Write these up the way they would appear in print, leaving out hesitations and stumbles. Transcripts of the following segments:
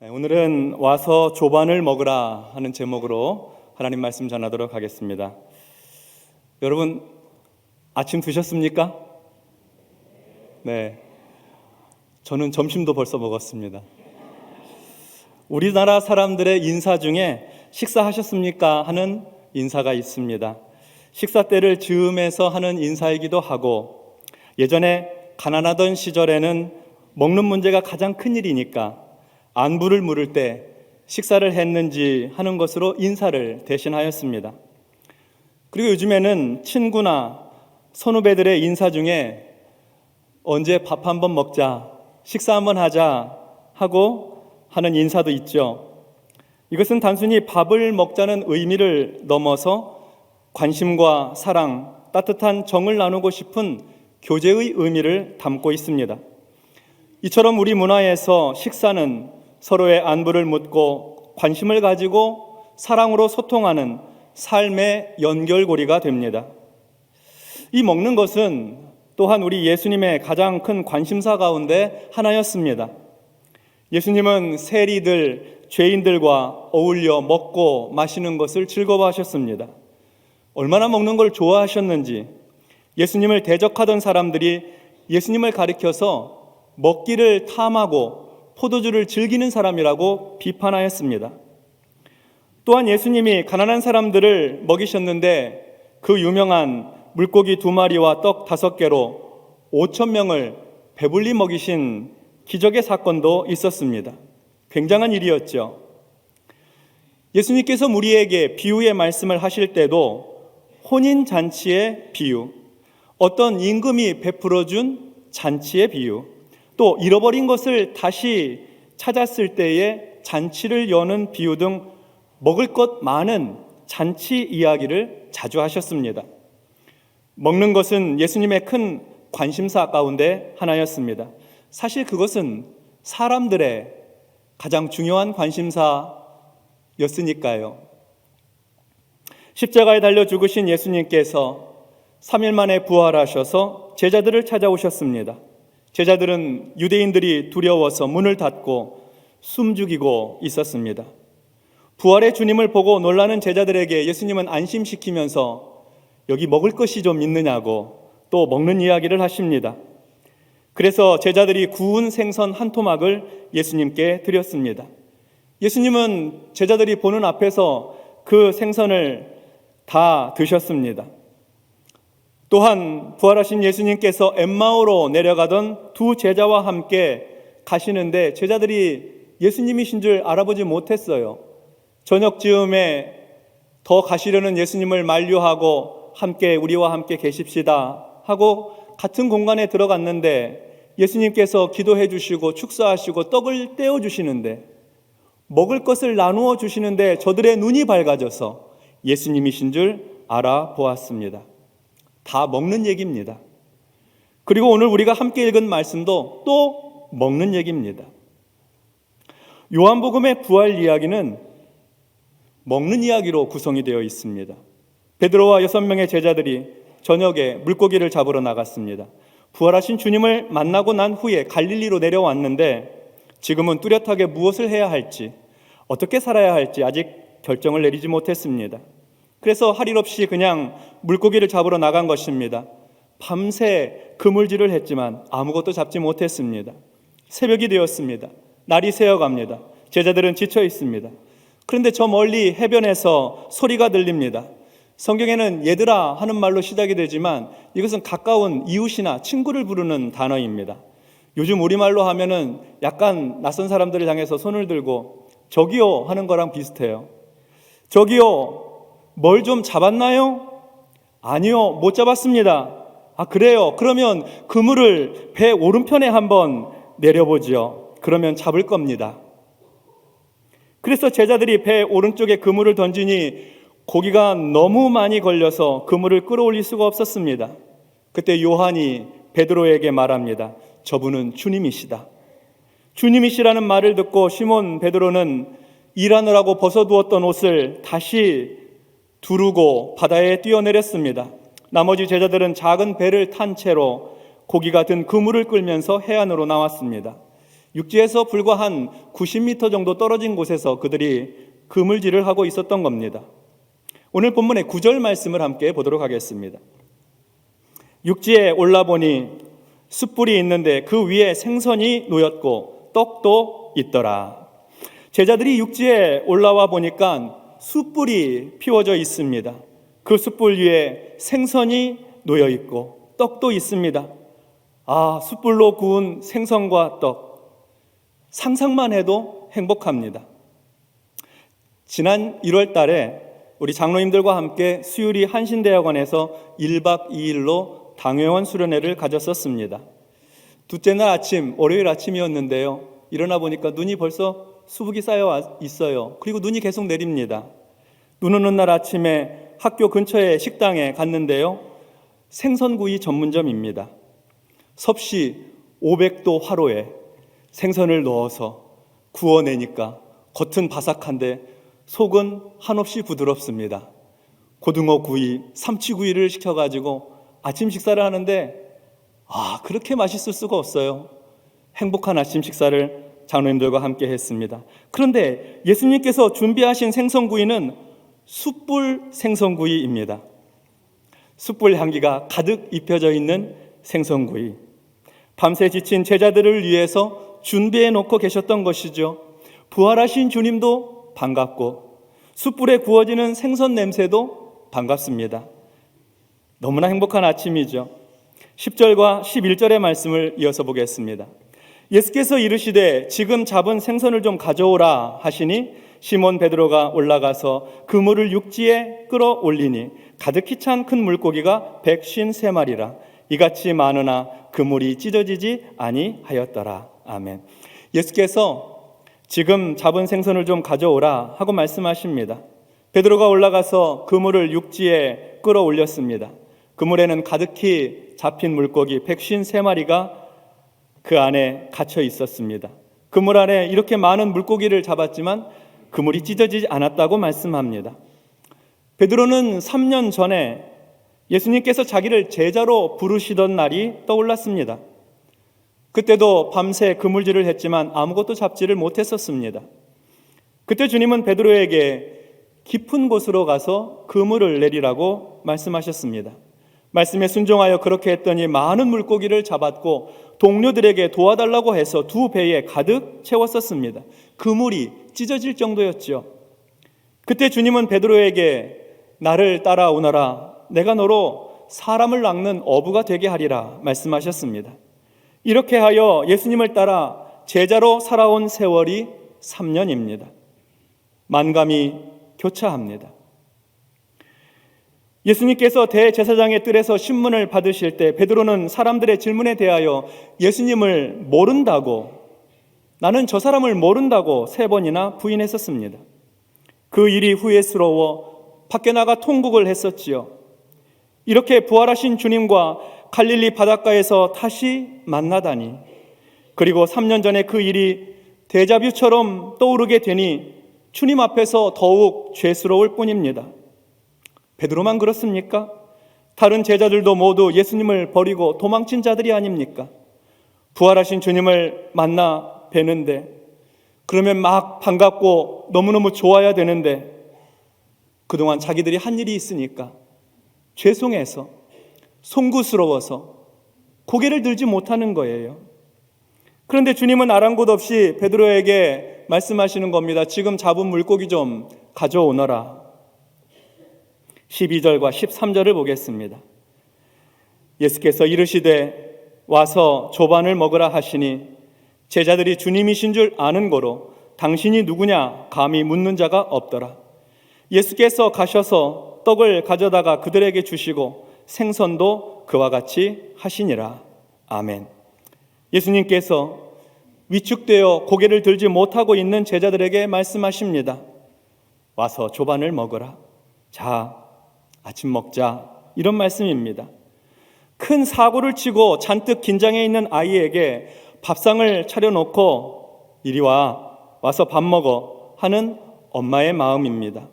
오늘은 와서 조반을 먹으라 하는 제목으로 하나님 말씀 전하도록 하겠습니다. 여러분, 아침 드셨습니까? 네, 저는 점심도 벌써 먹었습니다. 우리나라 사람들의 인사 중에 식사하셨습니까? 하는 인사가 있습니다. 식사 때를 즈음해서 하는 인사이기도 하고, 예전에 가난하던 시절에는 먹는 문제가 가장 큰 일이니까 안부를 물을 때 식사를 했는지 하는 것으로 인사를 대신하였습니다. 그리고 요즘에는 친구나 선후배들의 인사 중에 언제 밥 한번 먹자, 식사 한번 하자 하고 하는 인사도 있죠. 이것은 단순히 밥을 먹자는 의미를 넘어서 관심과 사랑, 따뜻한 정을 나누고 싶은 교제의 의미를 담고 있습니다. 이처럼 우리 문화에서 식사는 서로의 안부를 묻고 관심을 가지고 사랑으로 소통하는 삶의 연결고리가 됩니다. 이 먹는 것은 또한 우리 예수님의 가장 큰 관심사 가운데 하나였습니다. 예수님은 세리들, 죄인들과 어울려 먹고 마시는 것을 즐거워하셨습니다. 얼마나 먹는 걸 좋아하셨는지 예수님을 대적하던 사람들이 예수님을 가리켜서 먹기를 탐하고 포도주를 즐기는 사람이라고 비판하였습니다. 또한 예수님이 가난한 사람들을 먹이셨는데 그 유명한 물고기 2마리와 떡 5개로 5,000명을 배불리 먹이신 기적의 사건도 있었습니다. 굉장한 일이었죠. 예수님께서 우리에게 비유의 말씀을 하실 때도 혼인잔치의 비유, 어떤 임금이 베풀어준 잔치의 비유, 또 잃어버린 것을 다시 찾았을 때의 잔치를 여는 비유 등 먹을 것 많은 잔치 이야기를 자주 하셨습니다. 먹는 것은 예수님의 큰 관심사 가운데 하나였습니다. 사실 그것은 사람들의 가장 중요한 관심사였으니까요. 십자가에 달려 죽으신 예수님께서 3일 만에 부활하셔서 제자들을 찾아오셨습니다. 제자들은 유대인들이 두려워서 문을 닫고 숨죽이고 있었습니다. 부활의 주님을 보고 놀라는 제자들에게 예수님은 안심시키면서 여기 먹을 것이 좀 있느냐고 또 먹는 이야기를 하십니다. 그래서 제자들이 구운 생선 한 토막을 예수님께 드렸습니다. 예수님은 제자들이 보는 앞에서 그 생선을 다 드셨습니다. 또한 부활하신 예수님께서 엠마오로 내려가던 두 제자와 함께 가시는데 제자들이 예수님이신 줄 알아보지 못했어요. 저녁 즈음에 더 가시려는 예수님을 만류하고 함께 우리와 함께 계십시다 하고 같은 공간에 들어갔는데 예수님께서 기도해 주시고 축사하시고 떡을 떼어 주시는데 먹을 것을 나누어 주시는데 저들의 눈이 밝아져서 예수님이신 줄 알아보았습니다. 다 먹는 얘기입니다. 그리고 오늘 우리가 함께 읽은 말씀도 또 먹는 얘기입니다. 요한복음의 부활 이야기는 먹는 이야기로 구성이 되어 있습니다. 베드로와 6명의 제자들이 저녁에 물고기를 잡으러 나갔습니다. 부활하신 주님을 만나고 난 후에 갈릴리로 내려왔는데 지금은 뚜렷하게 무엇을 해야 할지, 어떻게 살아야 할지 아직 결정을 내리지 못했습니다. 그래서 할 일 없이 그냥 물고기를 잡으러 나간 것입니다. 밤새 그물질을 했지만 아무것도 잡지 못했습니다. 새벽이 되었습니다. 날이 새어갑니다. 제자들은 지쳐 있습니다. 그런데 저 멀리 해변에서 소리가 들립니다. 성경에는 얘들아 하는 말로 시작이 되지만 이것은 가까운 이웃이나 친구를 부르는 단어입니다. 요즘 우리말로 하면은 약간 낯선 사람들을 향해서 손을 들고 저기요 하는 거랑 비슷해요. 저기요, 뭘 좀 잡았나요? 아니요, 못 잡았습니다. 아, 그래요? 그러면 그물을 배 오른편에 한번 내려보지요. 그러면 잡을 겁니다. 그래서 제자들이 배 오른쪽에 그물을 던지니 고기가 너무 많이 걸려서 그물을 끌어올릴 수가 없었습니다. 그때 요한이 베드로에게 말합니다. 저분은 주님이시다. 주님이시라는 말을 듣고 시몬 베드로는 일하느라고 벗어두었던 옷을 다시 두르고 바다에 뛰어내렸습니다. 나머지 제자들은 작은 배를 탄 채로 고기가 든 그물을 끌면서 해안으로 나왔습니다. 육지에서 불과 한 90m 정도 떨어진 곳에서 그들이 그물질을 하고 있었던 겁니다. 오늘 본문의 9절 말씀을 함께 보도록 하겠습니다. 육지에 올라보니 숯불이 있는데 그 위에 생선이 놓였고 떡도 있더라. 제자들이 육지에 올라와 보니까 숯불이 피워져 있습니다. 그 숯불 위에 생선이 놓여 있고 떡도 있습니다. 숯불로 구운 생선과 떡, 상상만 해도 행복합니다. 지난 1월 달에 우리 장로님들과 함께 수유리 한신대학원에서 1박 2일로 당회원 수련회를 가졌었습니다. 둘째 날 아침, 월요일 아침이었는데요. 일어나 보니까 눈이 벌써 수북이 쌓여 있어요. 그리고 눈이 계속 내립니다. 눈 오는 날 아침에 학교 근처의 식당에 갔는데요. 생선구이 전문점입니다. 섭씨 500도 화로에 생선을 넣어서 구워내니까 겉은 바삭한데 속은 한없이 부드럽습니다. 고등어 구이, 삼치구이를 시켜가지고 아침 식사를 하는데 그렇게 맛있을 수가 없어요. 행복한 아침 식사를 장로님들과 함께 했습니다. 그런데 예수님께서 준비하신 생선구이는 숯불 생선구이입니다. 숯불 향기가 가득 입혀져 있는 생선구이. 밤새 지친 제자들을 위해서 준비해 놓고 계셨던 것이죠. 부활하신 주님도 반갑고 숯불에 구워지는 생선 냄새도 반갑습니다. 너무나 행복한 아침이죠. 10절과 11절의 말씀을 이어서 보겠습니다. 예수께서 이르시되 지금 잡은 생선을 좀 가져오라 하시니 시몬 베드로가 올라가서 그물을 육지에 끌어올리니 가득히 찬 큰 물고기가 153마리라. 이같이 많으나 그물이 찢어지지 아니하였더라. 아멘. 예수께서 지금 잡은 생선을 좀 가져오라 하고 말씀하십니다. 베드로가 올라가서 그물을 육지에 끌어올렸습니다. 그물에는 가득히 잡힌 물고기 153마리가 그 안에 갇혀 있었습니다. 그물 안에 이렇게 많은 물고기를 잡았지만 그물이 찢어지지 않았다고 말씀합니다. 베드로는 3년 전에 예수님께서 자기를 제자로 부르시던 날이 떠올랐습니다. 그때도 밤새 그물질을 했지만 아무것도 잡지를 못했었습니다. 그때 주님은 베드로에게 깊은 곳으로 가서 그물을 내리라고 말씀하셨습니다. 말씀에 순종하여 그렇게 했더니 많은 물고기를 잡았고 동료들에게 도와달라고 해서 2배에 가득 채웠었습니다. 그물이 찢어질 정도였죠. 그때 주님은 베드로에게 나를 따라오너라, 내가 너로 사람을 낚는 어부가 되게 하리라 말씀하셨습니다. 이렇게 하여 예수님을 따라 제자로 살아온 세월이 3년입니다. 만감이 교차합니다. 예수님께서 대제사장의 뜰에서 신문을 받으실 때 베드로는 사람들의 질문에 대하여 예수님을 모른다고, 나는 저 사람을 모른다고 3번이나 부인했었습니다. 그 일이 후회스러워 밖에 나가 통곡을 했었지요. 이렇게 부활하신 주님과 갈릴리 바닷가에서 다시 만나다니, 그리고 3년 전에 그 일이 데자뷰처럼 떠오르게 되니 주님 앞에서 더욱 죄스러울 뿐입니다. 베드로만 그렇습니까? 다른 제자들도 모두 예수님을 버리고 도망친 자들이 아닙니까? 부활하신 주님을 만나 뵈는데 그러면 막 반갑고 너무너무 좋아야 되는데 그동안 자기들이 한 일이 있으니까 죄송해서 송구스러워서 고개를 들지 못하는 거예요. 그런데 주님은 아랑곳 없이 베드로에게 말씀하시는 겁니다. 지금 잡은 물고기 좀 가져오너라. 12절과 13절을 보겠습니다. 예수께서 이르시되 와서 조반을 먹으라 하시니 제자들이 주님이신 줄 아는 거로 당신이 누구냐 감히 묻는 자가 없더라. 예수께서 가셔서 떡을 가져다가 그들에게 주시고 생선도 그와 같이 하시니라. 아멘. 예수님께서 위축되어 고개를 들지 못하고 있는 제자들에게 말씀하십니다. 와서 조반을 먹으라. 자, 아침 먹자. 이런 말씀입니다. 큰 사고를 치고 잔뜩 긴장해 있는 아이에게 밥상을 차려놓고 이리 와서 밥 먹어 하는 엄마의 마음입니다.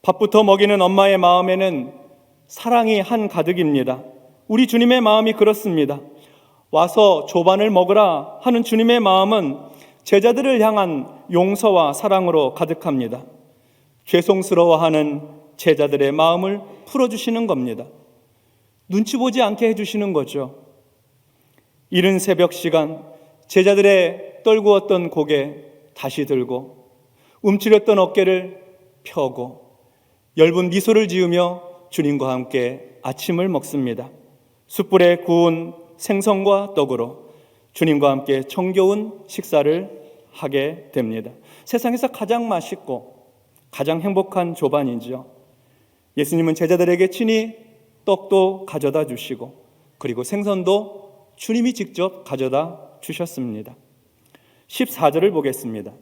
밥부터 먹이는 엄마의 마음에는 사랑이 한가득입니다. 우리 주님의 마음이 그렇습니다. 와서 조반을 먹으라 하는 주님의 마음은 제자들을 향한 용서와 사랑으로 가득합니다. 죄송스러워하는 제자들의 마음을 풀어주시는 겁니다. 눈치 보지 않게 해주시는 거죠. 이른 새벽 시간 제자들의 떨구었던 고개 다시 들고 움츠렸던 어깨를 펴고 엷은 미소를 지으며 주님과 함께 아침을 먹습니다. 숯불에 구운 생선과 떡으로 주님과 함께 정겨운 식사를 하게 됩니다. 세상에서 가장 맛있고 가장 행복한 조반이죠. 예수님은 제자들에게 친히 떡도 가져다 주시고 그리고 생선도 주님이 직접 가져다 주셨습니다. 14절을 보겠습니다.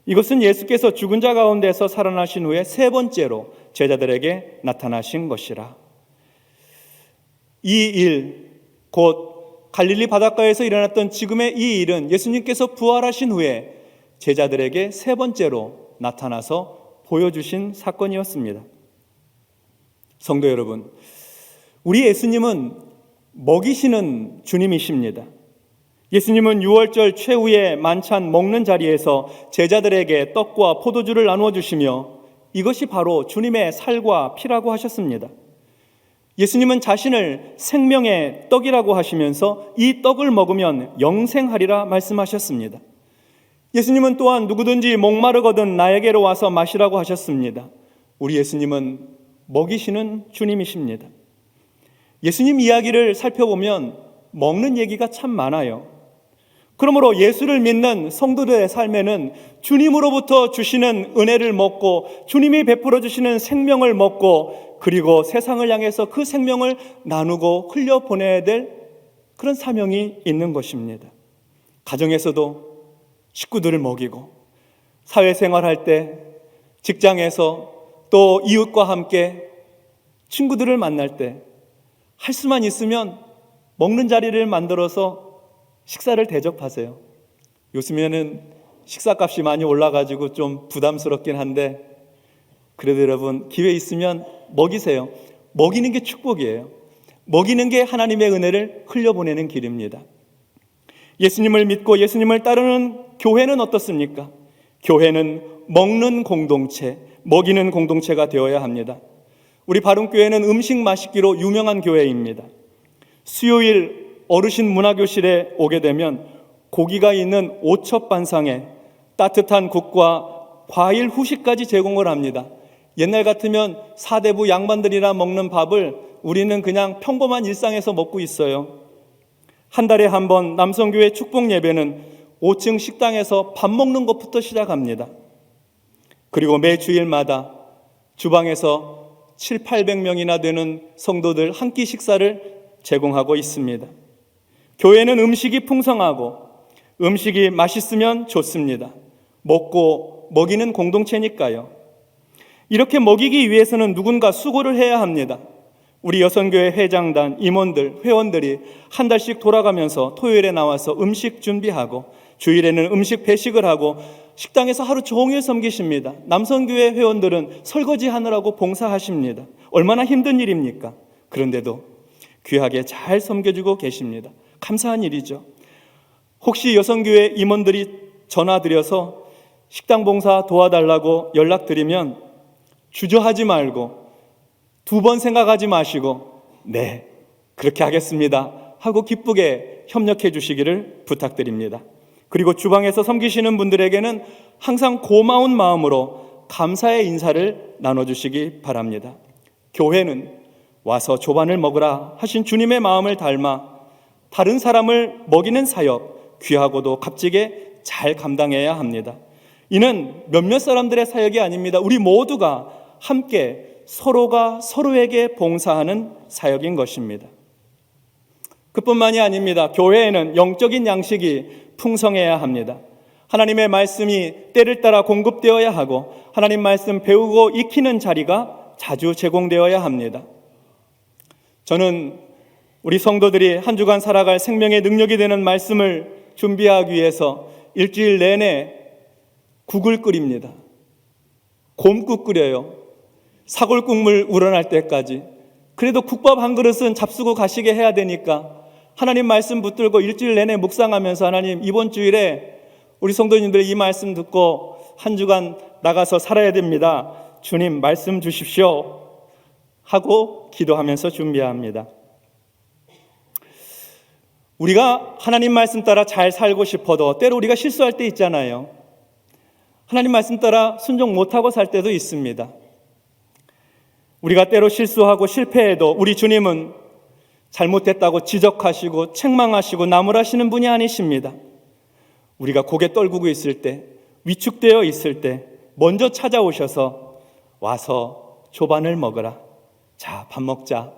이것은 예수께서 죽은 자 가운데서 살아나신 후에 세 번째로 제자들에게 나타나신 것이라. 이 일, 곧 갈릴리 바닷가에서 일어났던 지금의 이 일은 예수님께서 부활하신 후에 제자들에게 세 번째로 나타나서 보여주신 사건이었습니다. 성도 여러분, 우리 예수님은 먹이시는 주님이십니다. 예수님은 유월절 최후의 만찬 먹는 자리에서 제자들에게 떡과 포도주를 나누어 주시며 이것이 바로 주님의 살과 피라고 하셨습니다. 예수님은 자신을 생명의 떡이라고 하시면서 이 떡을 먹으면 영생하리라 말씀하셨습니다. 예수님은 또한 누구든지 목마르거든 나에게로 와서 마시라고 하셨습니다. 우리 예수님은 먹이시는 주님이십니다. 예수님 이야기를 살펴보면 먹는 얘기가 참 많아요. 그러므로 예수를 믿는 성도들의 삶에는 주님으로부터 주시는 은혜를 먹고 주님이 베풀어 주시는 생명을 먹고 그리고 세상을 향해서 그 생명을 나누고 흘려보내야 될 그런 사명이 있는 것입니다. 가정에서도 식구들을 먹이고 사회생활할 때 직장에서 또 이웃과 함께 친구들을 만날 때 할 수만 있으면 먹는 자리를 만들어서 식사를 대접하세요. 요즘에는 식사값이 많이 올라가지고 좀 부담스럽긴 한데 그래도 여러분 기회 있으면 먹이세요. 먹이는 게 축복이에요. 먹이는 게 하나님의 은혜를 흘려보내는 길입니다. 예수님을 믿고 예수님을 따르는 교회는 어떻습니까? 교회는 먹는 공동체, 먹이는 공동체가 되어야 합니다. 우리 바른교회는 음식 맛있기로 유명한 교회입니다. 수요일 어르신 문화교실에 오게 되면 고기가 있는 오첩반상에 따뜻한 국과 과일 후식까지 제공을 합니다. 옛날 같으면 사대부 양반들이나 먹는 밥을 우리는 그냥 평범한 일상에서 먹고 있어요. 한 달에 한 번 남성교회 축복 예배는 5층 식당에서 밥 먹는 것부터 시작합니다. 그리고 매 주일마다 주방에서 700~800명이나 되는 성도들 한 끼 식사를 제공하고 있습니다. 교회는 음식이 풍성하고 음식이 맛있으면 좋습니다. 먹고 먹이는 공동체니까요. 이렇게 먹이기 위해서는 누군가 수고를 해야 합니다. 우리 여성교회 회장단, 임원들, 회원들이 한 달씩 돌아가면서 토요일에 나와서 음식 준비하고 주일에는 음식 배식을 하고 식당에서 하루 종일 섬기십니다. 남성교회 회원들은 설거지 하느라고 봉사하십니다. 얼마나 힘든 일입니까? 그런데도 귀하게 잘 섬겨주고 계십니다. 감사한 일이죠. 혹시 여성교회 임원들이 전화드려서 식당 봉사 도와달라고 연락드리면 주저하지 말고 2번 생각하지 마시고 네, 그렇게 하겠습니다 하고 기쁘게 협력해 주시기를 부탁드립니다. 그리고 주방에서 섬기시는 분들에게는 항상 고마운 마음으로 감사의 인사를 나눠주시기 바랍니다. 교회는 와서 조반을 먹으라 하신 주님의 마음을 닮아 다른 사람을 먹이는 사역, 귀하고도 값지게 잘 감당해야 합니다. 이는 몇몇 사람들의 사역이 아닙니다. 우리 모두가 함께 서로가 서로에게 봉사하는 사역인 것입니다. 그뿐만이 아닙니다. 교회에는 영적인 양식이 풍성해야 합니다. 하나님의 말씀이 때를 따라 공급되어야 하고 하나님 말씀 배우고 익히는 자리가 자주 제공되어야 합니다. 저는 우리 성도들이 한 주간 살아갈 생명의 능력이 되는 말씀을 준비하기 위해서 일주일 내내 국을 끓입니다. 곰국 끓여요. 사골국물 우러날 때까지. 그래도 국밥 한 그릇은 잡수고 가시게 해야 되니까 하나님 말씀 붙들고 일주일 내내 묵상하면서 하나님 이번 주일에 우리 성도님들 이 말씀 듣고 한 주간 나가서 살아야 됩니다. 주님 말씀 주십시오 하고 기도하면서 준비합니다. 우리가 하나님 말씀 따라 잘 살고 싶어도 때로 우리가 실수할 때 있잖아요. 하나님 말씀 따라 순종 못하고 살 때도 있습니다. 우리가 때로 실수하고 실패해도 우리 주님은 잘못했다고 지적하시고 책망하시고 나무라시는 분이 아니십니다. 우리가 고개 떨구고 있을 때, 위축되어 있을 때 먼저 찾아오셔서 와서 조반을 먹으라. 자, 밥 먹자.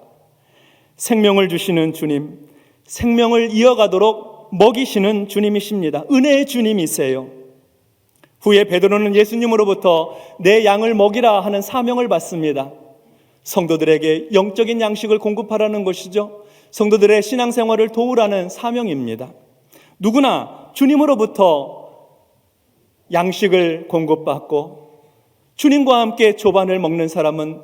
생명을 주시는 주님, 생명을 이어가도록 먹이시는 주님이십니다. 은혜의 주님이세요. 후에 베드로는 예수님으로부터 내 양을 먹이라 하는 사명을 받습니다. 성도들에게 영적인 양식을 공급하라는 것이죠. 성도들의 신앙생활을 도우라는 사명입니다. 누구나 주님으로부터 양식을 공급받고 주님과 함께 조반을 먹는 사람은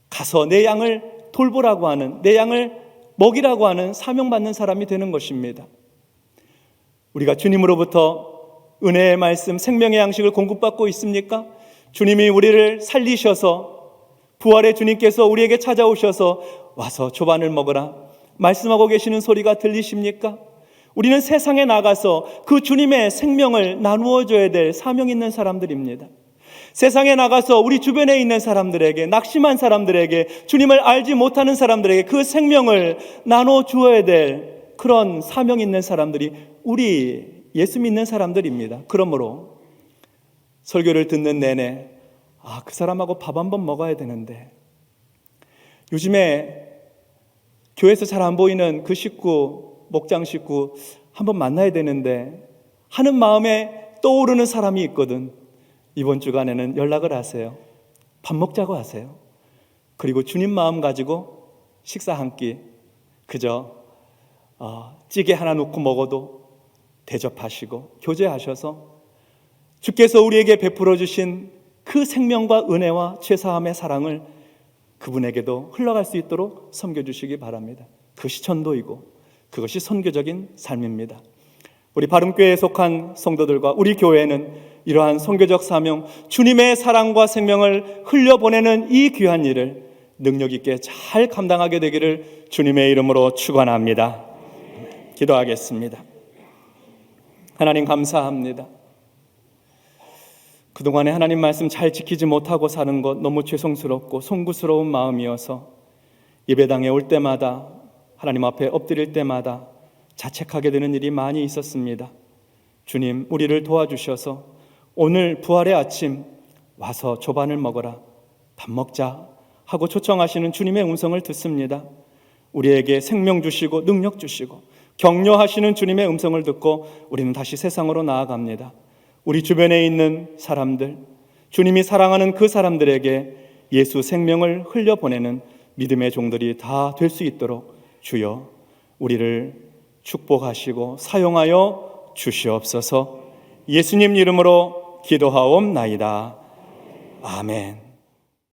가서 내 양을 돌보라고 하는, 내 양을 먹이라고 하는 사명받는 사람이 되는 것입니다. 우리가 주님으로부터 은혜의 말씀, 생명의 양식을 공급받고 있습니까? 주님이 우리를 살리셔서 부활의 주님께서 우리에게 찾아오셔서 와서 조반을 먹으라 말씀하고 계시는 소리가 들리십니까? 우리는 세상에 나가서 그 주님의 생명을 나누어 줘야 될 사명 있는 사람들입니다. 세상에 나가서 우리 주변에 있는 사람들에게, 낙심한 사람들에게, 주님을 알지 못하는 사람들에게 그 생명을 나눠 주어야 될 그런 사명 있는 사람들이 우리 예수 믿는 사람들입니다. 그러므로 설교를 듣는 내내 그 사람하고 밥 한번 먹어야 되는데, 요즘에 교회에서 잘 안 보이는 그 식구, 목장 식구 한번 만나야 되는데 하는 마음에 떠오르는 사람이 있거든. 이번 주간에는 연락을 하세요. 밥 먹자고 하세요. 그리고 주님 마음 가지고 식사 한 끼, 그저 찌개 하나 놓고 먹어도 대접하시고 교제하셔서 주께서 우리에게 베풀어 주신 그 생명과 은혜와 죄사함의 사랑을 그분에게도 흘러갈 수 있도록 섬겨주시기 바랍니다. 그것이 전도이고 그것이 선교적인 삶입니다. 우리 바름교회에 속한 성도들과 우리 교회는 이러한 선교적 사명, 주님의 사랑과 생명을 흘려보내는 이 귀한 일을 능력 있게 잘 감당하게 되기를 주님의 이름으로 축원합니다. 기도하겠습니다. 하나님 감사합니다. 그동안에 하나님 말씀 잘 지키지 못하고 사는 것 너무 죄송스럽고 송구스러운 마음이어서 예배당에 올 때마다, 하나님 앞에 엎드릴 때마다 자책하게 되는 일이 많이 있었습니다. 주님, 우리를 도와주셔서 오늘 부활의 아침 와서 조반을 먹어라, 밥 먹자 하고 초청하시는 주님의 음성을 듣습니다. 우리에게 생명 주시고 능력 주시고 격려하시는 주님의 음성을 듣고 우리는 다시 세상으로 나아갑니다. 우리 주변에 있는 사람들, 주님이 사랑하는 그 사람들에게 예수 생명을 흘려보내는 믿음의 종들이 다 될 수 있도록 주여 우리를 축복하시고 사용하여 주시옵소서. 예수님 이름으로 기도하옵나이다. 아멘.